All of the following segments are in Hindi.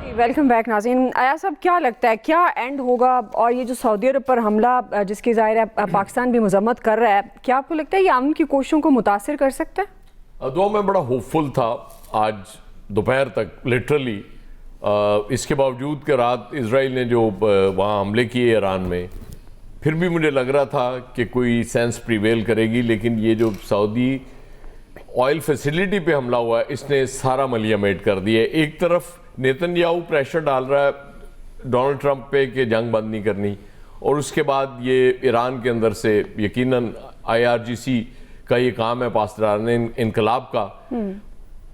वेलकम बैक नाज़रीन। आया साहब, क्या लगता है क्या एंड होगा? और ये जो सऊदी अरब पर हमला जिसकी ज़ाहिर है पाकिस्तान भी मजम्मत कर रहा है, क्या आपको लगता है ये अमन की कोशिशों को मुतासिर कर सकता है? दुआ मैं बड़ा होपफुल था आज दोपहर तक लिटरली, इसके बावजूद कि रात इजराइल ने जो वहाँ हमले किए ईरान में, फिर भी मुझे लग रहा था कि कोई सेंस प्रिवेल करेगी। लेकिन ये जो सऊदी ऑयल फैसिलिटी पे हमला हुआ है, इसने सारा मलिया मेट कर दिया है। एक तरफ नेतन्याहू प्रेशर डाल रहा है डोनाल्ड ट्रंप पे कि जंग बंद नहीं करनी, और उसके बाद ये ईरान के अंदर से यकीनन IRGC का ये काम है पासदाराने इनकलाब का।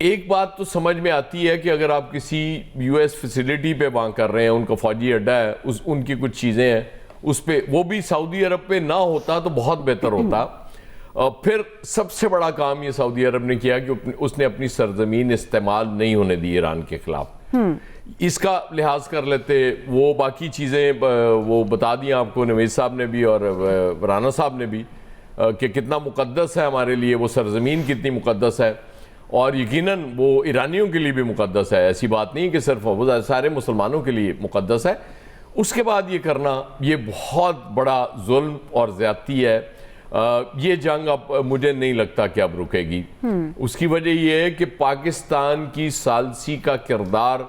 एक बात तो समझ में आती है कि अगर आप किसी US फैसिलिटी पे वहाँ कर रहे हैं, उनका फौजी अड्डा है, उनकी कुछ चीज़ें हैं उस पर, वो भी सऊदी अरब पे ना होता तो बहुत बेहतर होता। फिर सबसे बड़ा काम ये सऊदी अरब ने किया कि उसने अपनी सरजमीन इस्तेमाल नहीं होने दी ईरान के खिलाफ। इसका लिहाज कर लेते, वो बाकी चीज़ें वो बता दी आपको नवीद साहब ने भी और राना साहब ने भी कि कितना मुकद्दस है हमारे लिए वो सरजमीन, कितनी मुकद्दस है, और यकीनन वो ईरानियों के लिए भी मुकद्दस है। ऐसी बात नहीं कि सिर्फ वो सारे मुसलमानों के लिए मुकद्दस है। उसके बाद ये करना ये बहुत बड़ा जुल्म और ज़्यादती है। ये जंग अब मुझे नहीं लगता कि अब रुकेगी। उसकी वजह यह है कि पाकिस्तान की सालसी का किरदार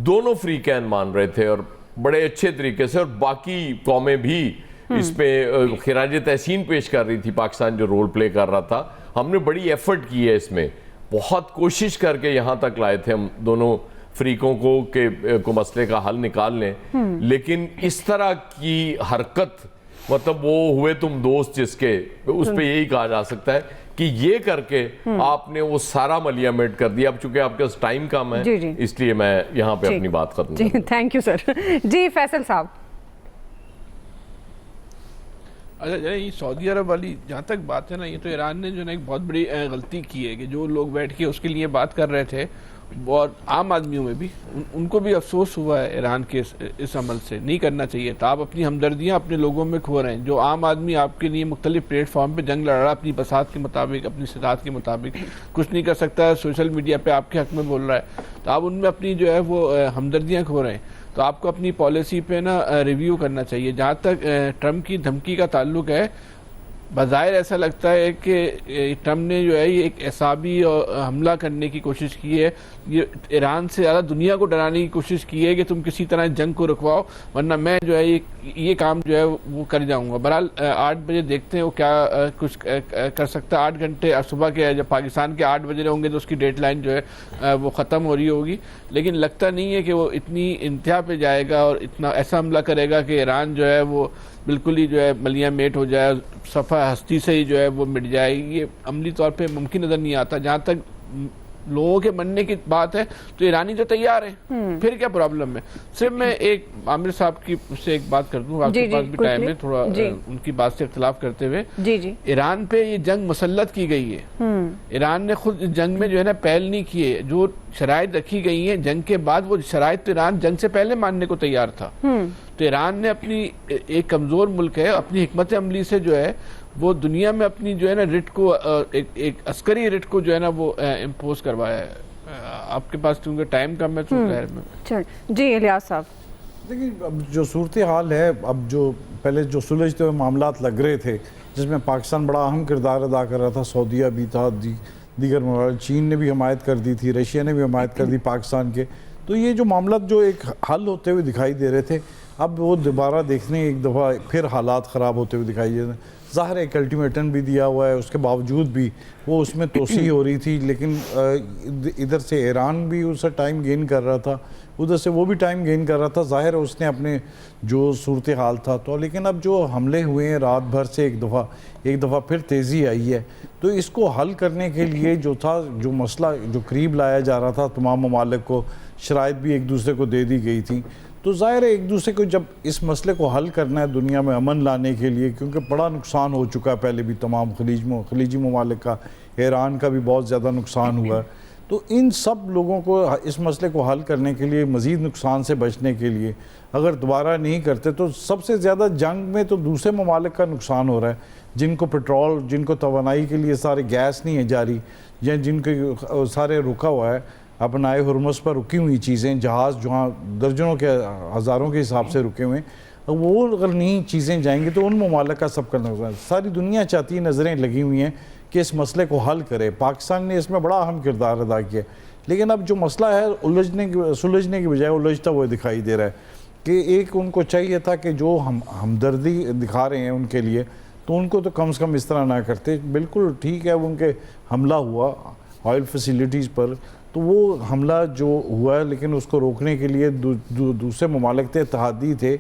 दोनों फ्रीकैन मान रहे थे और बड़े अच्छे तरीके से, और बाकी कौमें भी इस पे खिराज तहसीन पेश कर रही थी। पाकिस्तान जो रोल प्ले कर रहा था, हमने बड़ी एफर्ट की है इसमें, बहुत कोशिश करके यहाँ तक लाए थे हम दोनों फ्रीकों को मसले का हल निकाल लें। लेकिन इस तरह की हरकत, मतलब वो हुए तुम दोस्त जिसके, उस पर यही कहा जा सकता है कि ये करके आपने वो सारा मलिया मेट कर दिया। अब चूंकि आपके पास टाइम कम है, जी। इसलिए मैं यहाँ पे अपनी बात खत्म जी। Thank you sir. जी फैसल साहब। अच्छा, ये सऊदी अरब वाली जहाँ तक बात है ना, ये तो ईरान ने जो ना एक बहुत बड़ी गलती की है कि जो लोग बैठ के उसके लिए बात कर रहे थे, और आम आदमियों में भी उनको भी अफसोस हुआ है ईरान के इस अमल से। नहीं करना चाहिए था। आप अपनी हमदर्दियाँ अपने लोगों में खो रहे हैं। जो आम आदमी आपके लिए मुख्तलिफ प्लेटफॉर्म पे जंग लड़ रहा है, अपनी बसात के मुताबिक, अपनी सिदात के मुताबिक, कुछ नहीं कर सकता है, सोशल मीडिया पे आपके हक में बोल रहा है, तो आप उनमें अपनी जो है वो हमदर्दियाँ खो रहे हैं। तो आपको अपनी पॉलिसी पे ना रिव्यू करना चाहिए। जहाँ तक ट्रम्प की धमकी का ताल्लुक है, बज़ाहिर ऐसा लगता है कि ट्रम्प ने जो है ये एक एसाबी और हमला करने की कोशिश की है। ये ईरान से ज़्यादा दुनिया को डराने की कोशिश की है कि तुम किसी तरह जंग को रुकवाओ, वरना मैं जो है ये काम जो है वो कर जाऊंगा। बहरहाल 8 बजे देखते हैं वो क्या कुछ कर सकता है। 8 घंटे सुबह के, जब पाकिस्तान के 8 बजे होंगे तो उसकी डेडलाइन जो है वो ख़त्म हो रही होगी। लेकिन लगता नहीं है कि वो इतनी इंतहा पे जाएगा और इतना ऐसा हमला करेगा कि ईरान जो है वो बिल्कुल ही जो है मलिया मेट हो जाए, सफ़ा हस्ती से ही जो है वो मिट जाएगी। ये अमली तौर पे मुमकिन नज़र नहीं आता। जहाँ तक लोगों के बनने की बात है तो ईरानी तो तैयार है, फिर क्या प्रॉब्लम है। सिर्फ मैं एक आमिर साहब की से एक बात कर दूं, आपके पास भी टाइम है थोड़ा, उनकी बात से इख्तिलाफ करते हुए। ईरान पे ये जंग मुसल्लत की गई है। ईरान ने खुद जंग में जो है ना पहल नहीं किए। जो शराइत रखी गई है जंग के बाद, वो शराइत तो ईरान जंग से पहले मानने को तैयार था। तो ईरान ने अपनी, एक कमजोर मुल्क है, अपनी हिकमत अमली से जो है वो दुनिया में अपनी जो है ना रिट को, एक अस्करी रिट को जो है ना वो इम्पोज करवाया है। आपके पास क्योंकि टाइम कम है तो में जी इलियास साहब। देखिए, अब जो सूरत हाल है, अब जो पहले जो सुलझते हुए मामलात लग रहे थे जिसमें पाकिस्तान बड़ा अहम किरदार अदा कर रहा था, सऊदीया भी था, दीगर ममालिक, चीन ने भी हमायत कर दी थी, रशिया ने भी हमायत कर दी पाकिस्तान के, तो ये जो मामलात जो एक हल होते हुए दिखाई दे रहे थे, अब वो दोबारा देखने एक दफ़ा फिर हालात ख़राब होते हुए दिखाई दे रहे हैं। ज़ाहिर एक अल्टीमेटम भी दिया हुआ है, उसके बावजूद भी वो उसमें तोसी हो रही थी। लेकिन इधर से ईरान भी उससे टाइम गेन कर रहा था, उधर से वो भी टाइम गेन कर रहा था। ज़ाहिर है उसने अपने जो सूरत हाल था तो, लेकिन अब जो हमले हुए हैं रात भर से एक दफ़ा फिर तेज़ी आई है। तो इसको हल करने के लिए जो था, जो मसला जो करीब लाया जा रहा था तमाम ममालिक को, शराइत भी एक दूसरे को दे दी गई थी। तो ज़ाहिर है एक दूसरे को जब इस मसले को हल करना है दुनिया में अमन लाने के लिए, क्योंकि बड़ा नुकसान हो चुका है पहले भी तमाम खलीजी ममालिक का, ईरान का भी बहुत ज़्यादा नुकसान हुआ है। तो इन सब लोगों को इस मसले को हल करने के लिए, मज़ीद नुकसान से बचने के लिए, अगर दोबारा नहीं करते तो सबसे ज़्यादा जंग में तो दूसरे ममालिक का नुकसान हो रहा है, जिनको पेट्रोल, जिनको तवानाई के लिए सारे गैस नहीं है जारी, या जिनके सारे रुका हुआ है। अपनाए हुरमस पर रुकी हुई चीज़ें, जहाज़ जहाँ दर्जनों के हज़ारों के हिसाब से रुके हुए हैं, वो अगर नहीं चीज़ें जाएंगी तो उन ममालिक का सब करना होगा। सारी दुनिया चाहती है, नज़रें लगी हुई हैं कि इस मसले को हल करे। पाकिस्तान ने इसमें बड़ा अहम किरदार अदा किया, लेकिन अब जो मसला है सुलझने की बजाय उलझता हुआ दिखाई दे रहा है कि एक उनको चाहिए था कि जो हमदर्दी दिखा रहे हैं उनके लिए, तो उनको तो कम से कम इस तरह ना करते। बिल्कुल ठीक है, उनके हमला हुआ ऑयल फैसिलिटीज़ पर, तो वो हमला जो हुआ है, लेकिन उसको रोकने के लिए दूसरे ममालिक थे, इत्तेहादी थे,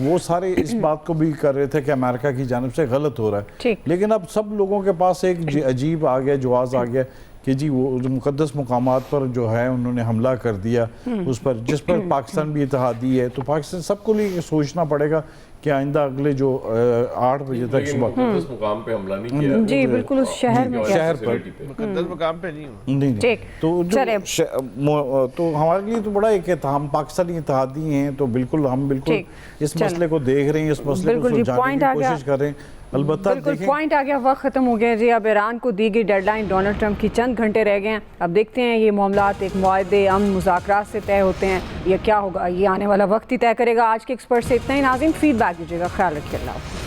वो सारे इस बात को भी कर रहे थे कि अमेरिका की जानिब से गलत हो रहा है। लेकिन अब सब लोगों के पास एक अजीब आ गया, जवाज़ आ गया कि जी वो जो मुकद्दस मुकामात पर जो है उन्होंने हमला कर दिया, उस पर जिस पर पाकिस्तान भी इत्तेहादी है, तो पाकिस्तान सबको लिए सोचना पड़ेगा कि आइंदा अगले जो 8 बजे तक सुबह मुकद्दस मुकाम पे हमला नहीं किया। जी बिल्कुल, उस शहर में शहर पर मुकद्दस मकाम पे नहीं हुआ। नहीं ठीक। तो तो हमारे लिए तो बड़ा एक है, हम पाकिस्तानी इत्तेहादी हैं, तो बिल्कुल हम बिल्कुल इस मसले को देख रहे हैं, इस मसले को सुलझाने की कोशिश कर रहे हैं। अलबत्ता बिल्कुल पॉइंट आ गया, वक्त खत्म हो गया जी। अब ईरान को दी गई डेडलाइन डोनाल्ड ट्रंप की चंद घंटे रह गए हैं। अब देखते हैं ये मामलात एक मुआहदे अमन मुज़ाकरात से तय होते हैं या क्या होगा, ये आने वाला वक्त ही तय करेगा। आज के एक्सपर्ट से इतना ही नाज़रीन, फीडबैक दीजिएगा। ख्याल रखिए, अल्लाह।